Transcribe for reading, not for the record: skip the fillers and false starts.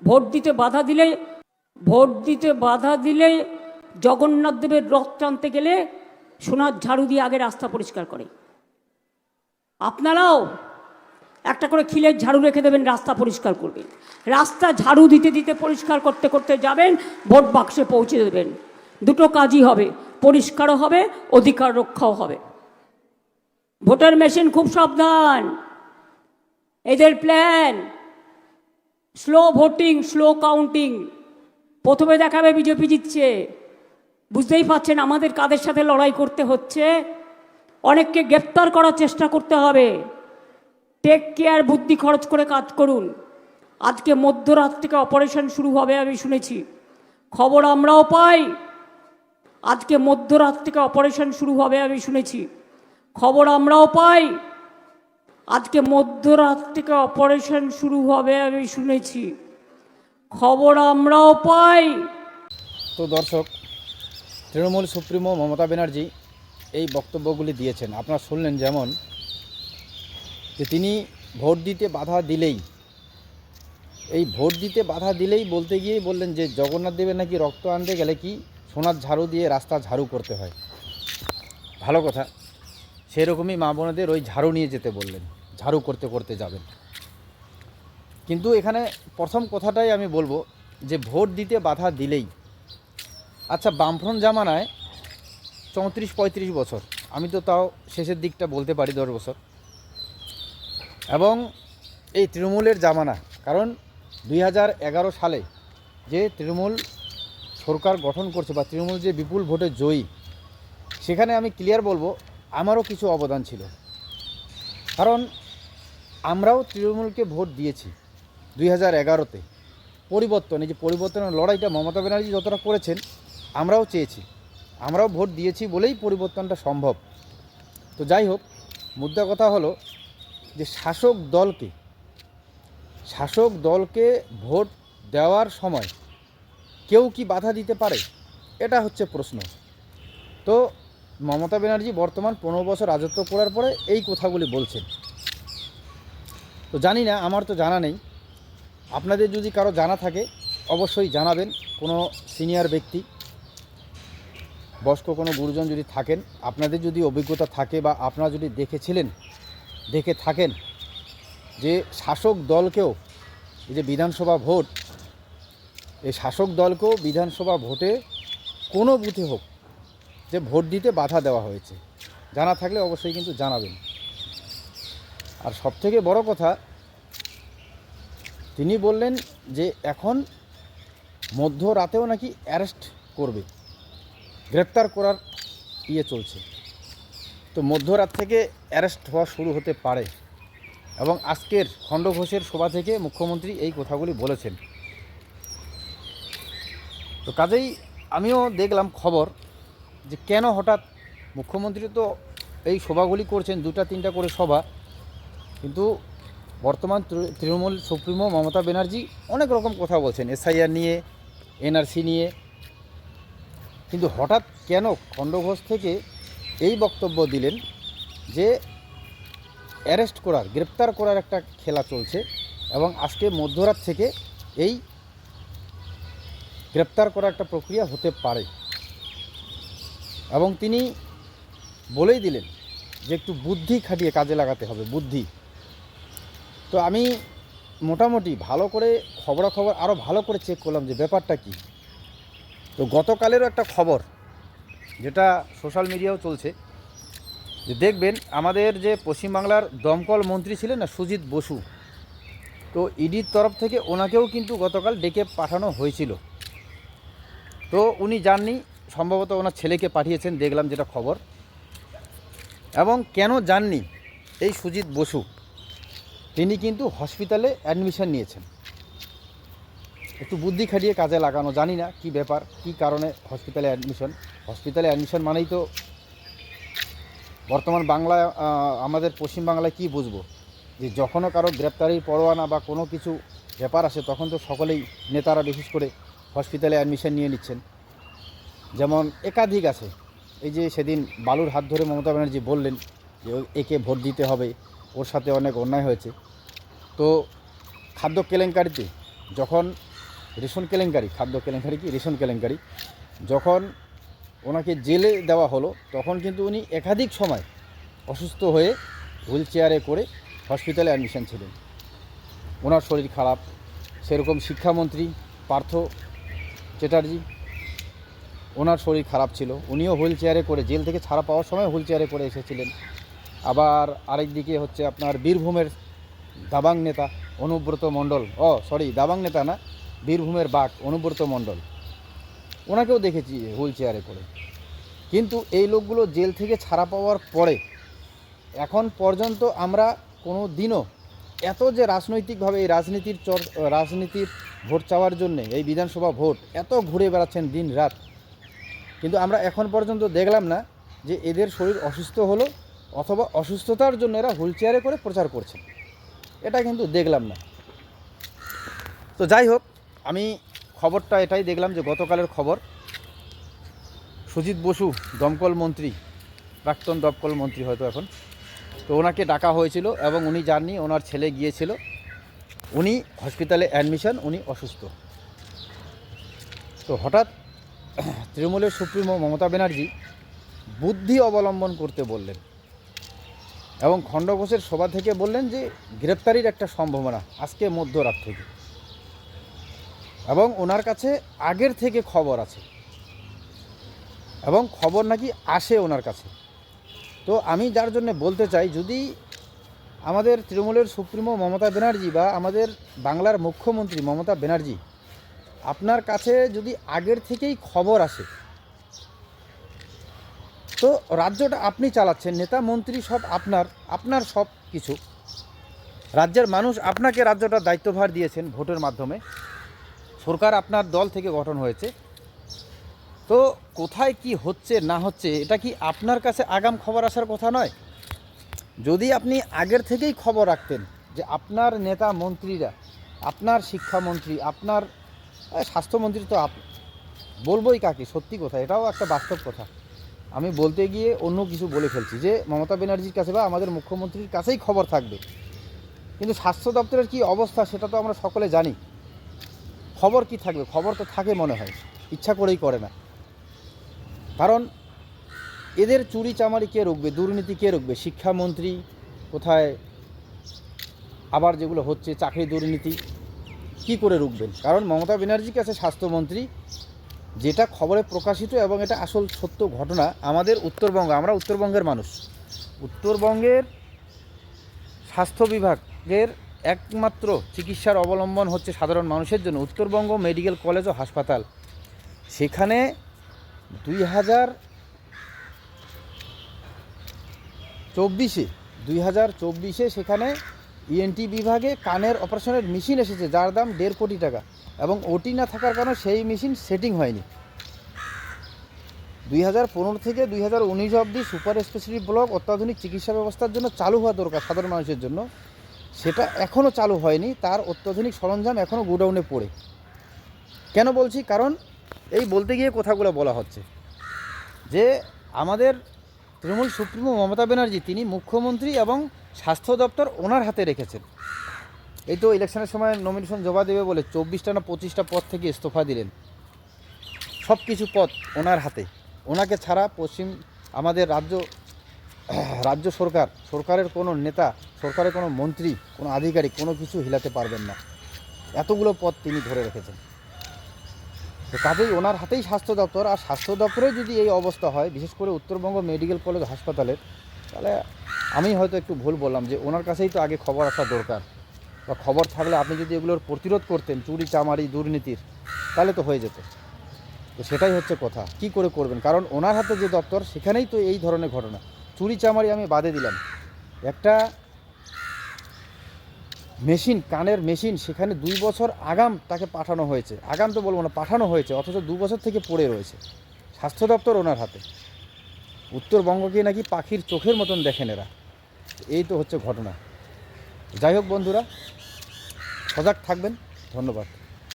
Vote দিতে বাধা দিলে জগন্নাথ দেবের রথ টানতে গেলে সোনার ঝাড়ু দিয়ে আগে রাস্তা পরিষ্কার করে। আপনারাও একটা করে খিলের ঝাড়ু রেখে দেবেন, রাস্তা পরিষ্কার করবেন। রাস্তা ঝাড়ু দিতে দিতে পরিষ্কার করতে করতে যাবেন, ভোট বাক্সে পৌঁছে দেবেন। দুটো কাজই হবে, পরিষ্কারও হবে, অধিকার রক্ষাও হবে। ভোটার মেশিন খুব সাবধান, এদের plan slow voting, slow counting. প্রথমে দেখাবে বিজেপি জিতছে, বুঝতেই পারছেন আমাদের কাদের সাথে লড়াই করতে হচ্ছে। অনেককে গ্রেপ্তার করার চেষ্টা করতে হবে। টেক কেয়ার, বুদ্ধি খরচ করে কাজ করুন। আজকে মধ্যরাত থেকে অপারেশন শুরু হবে আমি শুনেছি, খবর আমরাও পাই। আজকে মধ্যরাত থেকে অপারেশন শুরু হবে আমি শুনেছি, খবর আমরাও পাই। আজকে মধ্যরাত থেকে অপারেশন শুরু হবে আমি শুনেছি, খবর আমরাও পাই। তো দর্শক, তৃণমূল সুপ্রিমো মমতা ব্যানার্জি এই বক্তব্যগুলি দিয়েছেন, আপনারা শুনলেন। যেমন যে তিনি ভোট দিতে বাধা দিলেই, এই ভোট দিতে বাধা দিলেই বলতে গিয়েই বললেন যে জগন্নাথ দেবের নাকি রক্ত আনতে গেলে কি সোনার ঝাড়ু দিয়ে রাস্তা ঝাড়ু করতে হয়। ভালো কথা, সেরকমই মা বোনেদের ওই ঝাড়ু নিয়ে যেতে বললেন, ঝাড়ু করতে করতে যাবেন। কিন্তু এখানে প্রথম কথাটাই আমি বলবো যে ভোট দিতে বাধা দিলেই, আচ্ছা বামফ্রন্ট জামানায় 34-35 বছর, আমি তো তাও শেষের দিকটা বলতে পারি 10 বছর, এবং এই তৃণমূলের জামানা, কারণ 2011 সালে যে তৃণমূল সরকার গঠন করছে বা তৃণমূল যে বিপুল ভোটে জয়ী, সেখানে আমি ক্লিয়ার বলবো আমারও কিছু অবদান ছিল। কারণ আমরাও তৃণমূলকে ভোট দিয়েছি 2011-তে। পরিবর্তন, এই যে পরিবর্তনের লড়াইটা মমতা ব্যানার্জি যতটা করেছেন আমরাও চেয়েছি, আমরাও ভোট দিয়েছি বলেই পরিবর্তনটা সম্ভব। তো যাই হোক, মুদ্রা কথা হলো যে শাসক দলকে ভোট দেওয়ার সময় কেউ কি বাধা দিতে পারে, এটা হচ্ছে প্রশ্ন। তো মমতা ব্যানার্জি বর্তমান 15 বছর রাজত্ব করার পরে এই কথাগুলি বলছেন। তো জানি না, আমার তো জানা নেই। আপনাদের যদি কারো জানা থাকে অবশ্যই জানাবেন। কোনো সিনিয়র ব্যক্তি, বয়স্ক কোনো গুরুজন যদি থাকেন, আপনাদের যদি অভিজ্ঞতা থাকে বা আপনারা যদি দেখে থাকেন যে শাসক দলকেও, এই যে বিধানসভা ভোট, এই শাসক দলকেও বিধানসভা ভোটে কোনো বুথে হোক যে ভোট দিতে বাধা দেওয়া হয়েছে, জানা থাকলে অবশ্যই কিন্তু জানাবেন। আর সবথেকে বড় কথা, তিনি বললেন যে এখন মধ্যরাতেও নাকি অ্যারেস্ট করবে, গ্রেপ্তার করার চলছে। তো মধ্যরাত থেকে অ্যারেস্ট হওয়া শুরু হতে পারে, এবং আজকের খণ্ডঘোষের সভা থেকে মুখ্যমন্ত্রী এই কথাগুলি বলেছেন। তো কাজেই আমিও দেখলাম খবর যে কেন হঠাৎ মুখ্যমন্ত্রী তো এই সভাগুলি করছেন, 2-3টা করে সভা, কিন্তু বর্তমান তৃণমূল সুপ্রিমো মমতা ব্যানার্জি অনেক রকম কথা বলছেন, এসআইআর নিয়ে, এনআরসি নিয়ে, কিন্তু হঠাৎ কেন খণ্ডঘোষ থেকে এই বক্তব্য দিলেন যে অ্যারেস্ট করার, গ্রেপ্তার করার একটা খেলা চলছে, এবং আজকে মধ্যরাত থেকে এই গ্রেপ্তার করার একটা প্রক্রিয়া হতে পারে। এবং তিনি বলেই দিলেন যে একটু বুদ্ধি খাটিয়ে কাজে লাগাতে হবে, বুদ্ধি। তো আমি মোটামুটি ভালো করে খবরাখবর আরও ভালো করে চেক করলাম যে ব্যাপারটা কী। তো গতকালেরও একটা খবর যেটা সোশ্যাল মিডিয়াও চলছে, যে দেখবেন আমাদের যে পশ্চিমবাংলার দমকল মন্ত্রী ছিলেন না, সুজিত বসু, তো ইডির তরফ থেকে ওনাকেও কিন্তু গতকাল ডেকে পাঠানো হয়েছিল। তো উনি যাননি, সম্ভবত ওনার ছেলেকে পাঠিয়েছেন, দেখলাম যেটা খবর। এবং কেন যাননি এই সুজিত বসু, তিনি কিন্তু হসপিটালে অ্যাডমিশন নিয়েছেন। একটু বুদ্ধি খাটিয়ে কাজে লাগানো, জানি না কী ব্যাপার, কী কারণে হসপিটালে অ্যাডমিশন মানেই তো বর্তমান বাংলায়, আমাদের পশ্চিমবাংলায় কী বুঝবো, যে যখনও কারো গ্রেপ্তারির পরোয়ানা বা কোনো কিছু ব্যাপার আসে তখন তো সকলেই, নেতারা বিশেষ করে হসপিটালে অ্যাডমিশন নিয়ে নিচ্ছেন। যেমন একাধিক আছে, এই যে সেদিন বালুর হাত ধরে মমতা ব্যানার্জি বললেন যে একে ভোট দিতে হবে, ওর সাথে অনেক অন্যায় হয়েছে। তো খাদ্য কেলেঙ্কারিতে যখন রেশন কেলেঙ্কারি, খাদ্য কেলেঙ্কারি কি রেশন কেলেঙ্কারি, যখন ওনাকে জেলে দেওয়া হলো তখন কিন্তু উনি একাধিক সময় অসুস্থ হয়ে হুইল চেয়ারে করে হসপিটালে অ্যাডমিশন ছিলেন। ওনার শরীর খারাপ। সেরকম শিক্ষামন্ত্রী পার্থ চ্যাটার্জি, ওনার শরীর খারাপ ছিল, উনিও হুইল চেয়ারে করে জেল থেকে ছাড়া পাওয়ার সময় হুইল চেয়ারে করে এসেছিলেন। আবার আরেক দিকে হচ্ছে আপনার বীরভূমের দাবাং নেতা অনুব্রত মণ্ডল, দাবাং নেতা না, বীরভূমের বাঘ অনুব্রত মণ্ডল, ওনাকেও দেখেছি হুইল চেয়ারে করে। কিন্তু এই লোকগুলো জেল থেকে ছাড়া পাওয়ার পরে এখন পর্যন্ত আমরা কোনো দিনও এত যে রাজনৈতিকভাবে এই রাজনীতির ভোট চাওয়ার জন্যে, এই বিধানসভা ভোট এত ঘুরে বেড়াচ্ছেন দিন রাত, কিন্তু আমরা এখন পর্যন্ত দেখলাম না যে এদের শরীর অসুস্থ হলো অথবা অসুস্থতার জন্য এরা হুইল চেয়ারে করে প্রচার করছে, এটা কিন্তু দেখলাম না। তো যাই হোক, আমি খবরটা এটাই দেখলাম যে গতকালের খবর, সুজিত বসু দমকল মন্ত্রী, প্রাক্তন দমকল মন্ত্রী হয়তো এখন, তো ওনাকে ডাকা হয়েছিল এবং উনি যাননি, ওনার ছেলে গিয়েছিল, উনি হসপিটালে অ্যাডমিশন, উনি অসুস্থ। তো হঠাৎ তৃণমূলের সুপ্রিমো মমতা ব্যানার্জি বুদ্ধি অবলম্বন করতে বললেন এবং খণ্ডঘোষের সভা থেকে বললেন যে গ্রেপ্তারির একটা সম্ভাবনা আজকে মধ্যরাত থেকে, এবং ওনার কাছে আগের থেকে খবর আছে এবং খবর নাকি আসে ওনার কাছে। তো আমি যার জন্য বলতে চাই, যদি আমাদের তৃণমূলের সুপ্রিমো মমতা ব্যানার্জি বা আমাদের বাংলার মুখ্যমন্ত্রী মমতা ব্যানার্জি, আপনার কাছে যদি আগের থেকেই খবর আসে, তো রাজ্যটা আপনি চালাচ্ছেন, নেতা মন্ত্রী সব আপনার সব কিছু, রাজ্যের মানুষ আপনাকে রাজ্যটার দায়িত্বভার দিয়েছেন ভোটের মাধ্যমে, সরকার আপনার দল থেকে গঠন হয়েছে, তো কোথায় কি হচ্ছে না হচ্ছে এটা কি আপনার কাছে আগাম খবর আসার কথা নয়? যদি আপনি আগের থেকেই খবর রাখতেন যে আপনার নেতা মন্ত্রীরা, আপনার শিক্ষামন্ত্রী, আপনার স্বাস্থ্যমন্ত্রী, তো বলবোই কাকে, সত্যি কথা, এটাও একটা বাস্তব কথা, আমি বলতে গিয়ে অন্য কিছু বলে ফেলছি, যে মমতা ব্যানার্জির কাছে বা আমাদের মুখ্যমন্ত্রীর কাছেই খবর থাকবে, কিন্তু স্বাস্থ্য দপ্তরের কী অবস্থা সেটা তো আমরা সকলে জানি। খবর কি থাকবে? খবর তো থাকে মনে হয়, ইচ্ছা করেই করে না। কারণ এদের চুরি চামারি কে রুখবে, দুর্নীতি কে রুখবে? শিক্ষামন্ত্রী কোথায়, আবার যেগুলো হচ্ছে চাকরি দুর্নীতি কি করে রুখবেন? কারণ মমতা ব্যানার্জির কাছে স্বাস্থ্যমন্ত্রী, যেটা খবরে প্রকাশিত এবং এটা আসল সত্য ঘটনা, আমাদের উত্তরবঙ্গ, আমরা উত্তরবঙ্গের মানুষ, উত্তরবঙ্গের স্বাস্থ্য বিভাগের একমাত্র চিকিৎসার অবলম্বন হচ্ছে সাধারণ মানুষের জন্য উত্তরবঙ্গ মেডিকেল কলেজ ও হাসপাতাল। সেখানে 2024 সেখানে ইএনটি বিভাগে কানের অপারেশনের মেশিন এসেছে, যার দাম 1.5 কোটি টাকা, এবং ওটি না থাকার কারণে সেই মেশিন সেটিং হয়নি। 2015 থেকে 2019 অবধি সুপার স্পেশালিটি ব্লক অত্যাধুনিক চিকিৎসা ব্যবস্থার জন্য চালু হওয়া দরকার সাধারণ মানুষের জন্য, সেটা এখনও চালু হয়নি, তার অত্যাধুনিক সরঞ্জাম এখনও গোডাউনে পড়ে। কেন বলছি? কারণ এই বলতে গিয়ে কথাগুলো বলা হচ্ছে যে আমাদের তৃণমূল সুপ্রিমো মমতা ব্যানার্জি, তিনি মুখ্যমন্ত্রী এবং স্বাস্থ্য দপ্তর ওনার হাতে রেখেছেন। এই তো ইলেকশনের সময় নমিনেশন জমা দেবে বলে 24টা না 25টা পদ থেকে ইস্তফা দিলেন, সব কিছু পদ ওনার হাতে, ওনাকে ছাড়া আমাদের রাজ্য সরকারের কোনো নেতা, সরকারের কোনো মন্ত্রী, কোনো আধিকারিক কোনো কিছু হিলাতে পারবেন না, এতগুলো পদ তিনি ধরে রেখেছেন। তো কাজেই ওনার হাতেই স্বাস্থ্য দপ্তর, আর স্বাস্থ্য দপ্তরে যদি এই অবস্থা হয়, বিশেষ করে উত্তরবঙ্গ মেডিকেল কলেজ হাসপাতালের, তাহলে আমি হয়তো একটু ভুল বললাম, যে ওনার কাছেই তো আগে খবর আসা দরকার, বা খবর থাকলে আপনি যদি এগুলোর প্রতিরোধ করতেন, চুরি চামারি দুর্নীতির, তাহলে তো হয়ে যেত। তো সেটাই হচ্ছে কথা, কি করে করবেন? কারণ ওনার হাতে যে দপ্তর, সেখানেই তো এই ধরনের ঘটনা। চুরি চামারি আমি বাদে দিলাম, একটা মেশিন, কানের মেশিন, সেখানে 2 বছর আগাম তাকে পাঠানো হয়েছে, আগাম তো বলবো না, পাঠানো হয়েছে, অথচ 2 বছর থেকে পড়ে রয়েছে। স্বাস্থ্য দপ্তর ওনার হাতে, উত্তরবঙ্গকে নাকি পাখির চোখের মতন দেখেন এরা। এই তো হচ্ছে ঘটনা। যাই হোক বন্ধুরা, সজাগ থাকবেন। ধন্যবাদ।